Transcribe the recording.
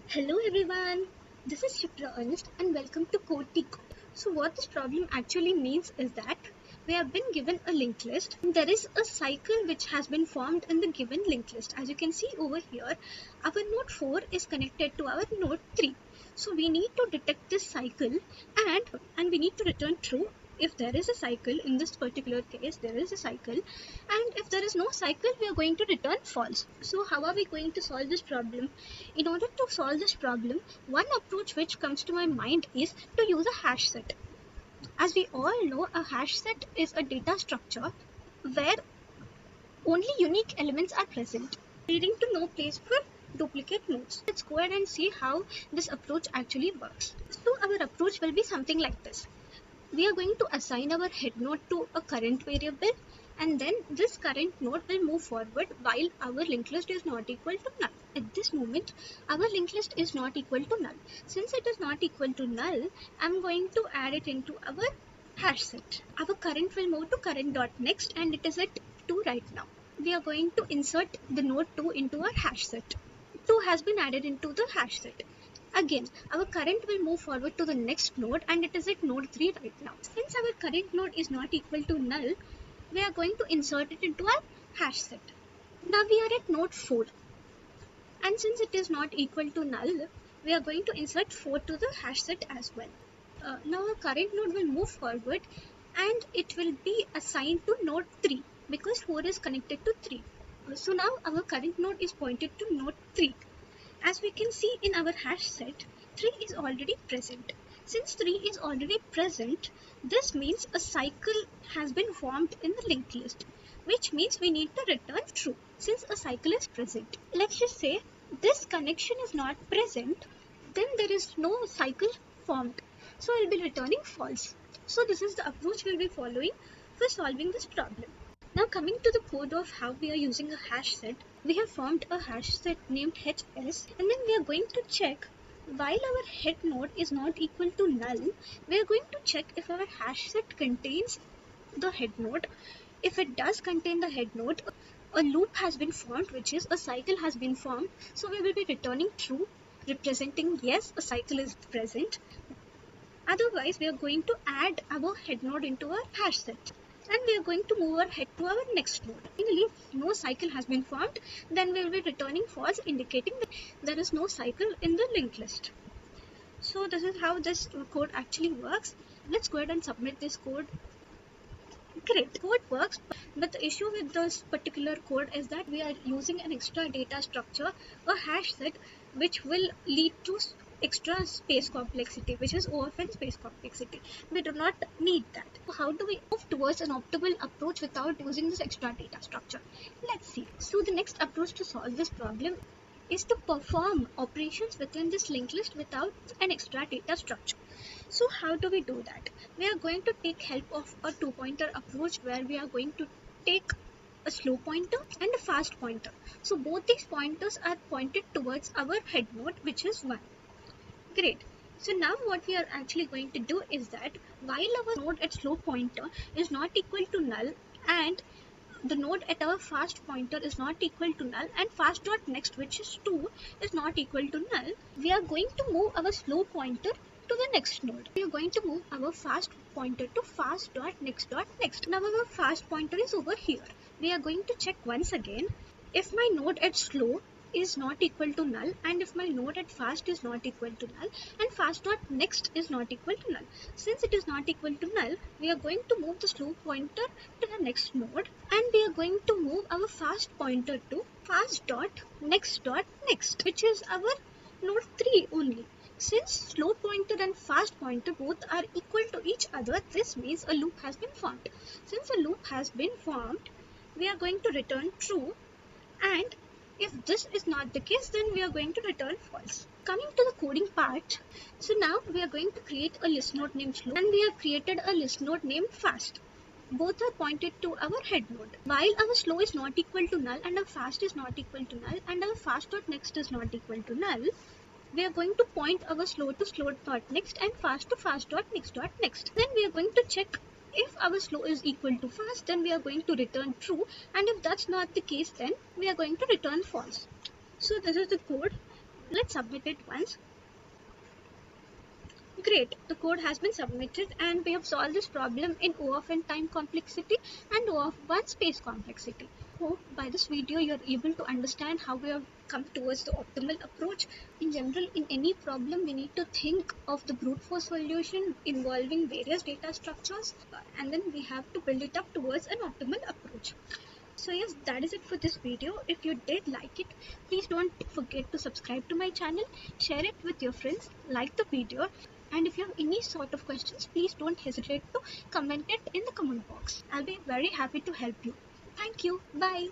Hello everyone, this is Shipra Ernest and welcome to Leetcode. So what this problem actually means is that we have been given a linked list and there is a cycle which has been formed in the given linked list. As you can see over here, our node 4 is connected to our node 3. So we need to detect this cycle and we need to return true if there is a cycle. In this particular case there is a cycle, and if there is no cycle we are going to return false. So how are we going to solve this problem? In order to solve this problem, one approach which comes to my mind is to use a hash set. As we all know, a hash set is a data structure where only unique elements are present, leading to no place for duplicate nodes. Let's go ahead and see how this approach actually works. So our approach will be something like this. We are going to assign our head node to a current variable, and then this current node will move forward while our linked list is not equal to null. At this moment, our linked list is not equal to null. Since it is not equal to null, I'm going to add it into our hash set. Our current will move to current.next and it is at 2 right now. We are going to insert the node 2 into our hash set. 2 has been added into the hash set. Again, our current will move forward to the next node and it is at node 3 right now. Since our current node is not equal to null, we are going to insert it into our hash set. Now we are at node 4. And since it is not equal to null, we are going to insert 4 to the hash set as well. Now our current node will move forward and it will be assigned to node 3 because 4 is connected to 3. So now our current node is pointed to node 3. As we can see in our hash set, 3 is already present. Since 3 is already present, this means a cycle has been formed in the linked list, which means we need to return true since a cycle is present. Let's just say this connection is not present, then there is no cycle formed. So I'll be returning false. So this is the approach we'll be following for solving this problem. Now coming to the code of how we are using a hash set, we have formed a hash set named HS, and then we are going to check while our head node is not equal to null, we are going to check if our hash set contains the head node. If it does contain the head node, a loop has been formed, which is a cycle has been formed. So we will be returning true, representing yes, a cycle is present. Otherwise, we are going to add our head node into our hash set. And we are going to move our head to our next node. Finally, if no cycle has been formed, then we will be returning false, indicating that there is no cycle in the linked list. So this is how this code actually works. Let's go ahead and submit this code. Great, code works, but the issue with this particular code is that we are using an extra data structure, a hash set, which will lead to extra space complexity, which is overfilled space complexity. We do not need that. So how do we move towards an optimal approach without using this extra data structure? Let's see. So the next approach to solve this problem is to perform operations within this linked list without an extra data structure. So how do we do that? We are going to take help of a two-pointer approach where we are going to take a slow pointer and a fast pointer. So both these pointers are pointed towards our head node, which is 1. Great. So now what we are actually going to do is that while our node at slow pointer is not equal to null and the node at our fast pointer is not equal to null and fast.next, which is 2, is not equal to null, we are going to move our slow pointer to the next node. We are going to move our fast pointer to fast.next.next. Now our fast pointer is over here. We are going to check once again if my node at slow is not equal to null and if my node at fast is not equal to null and fast.next is not equal to null. Since it is not equal to null, we are going to move the slow pointer to the next node and we are going to move our fast pointer to fast.next.next, which is our node 3 only. Since slow pointer and fast pointer both are equal to each other, this means a loop has been formed. Since a loop has been formed, we are going to return true, and if this is not the case, then we are going to return false. Coming to the coding part, so now we are going to create a list node named slow and we have created a list node named fast. Both are pointed to our head node. While our slow is not equal to null and our fast is not equal to null and our fast.next is not equal to null, we are going to point our slow to slow.next and fast to fast.next.next. Then we are going to check if our slow is equal to fast, then we are going to return true, and if that's not the case, then we are going to return false. So this is the code. Let's submit it once. Great, the code has been submitted and we have solved this problem in O of n time complexity and O of 1 space complexity. Hope by this video you are able to understand how we have come towards the optimal approach. In general, in any problem we need to think of the brute force solution involving various data structures, and then we have to build it up towards an optimal approach. So yes, that is it for this video. If you did like it, please don't forget to subscribe to my channel, share it with your friends, like the video, and if you have any sort of questions, please don't hesitate to comment it in the comment box. I'll be very happy to help you. Thank you. Bye.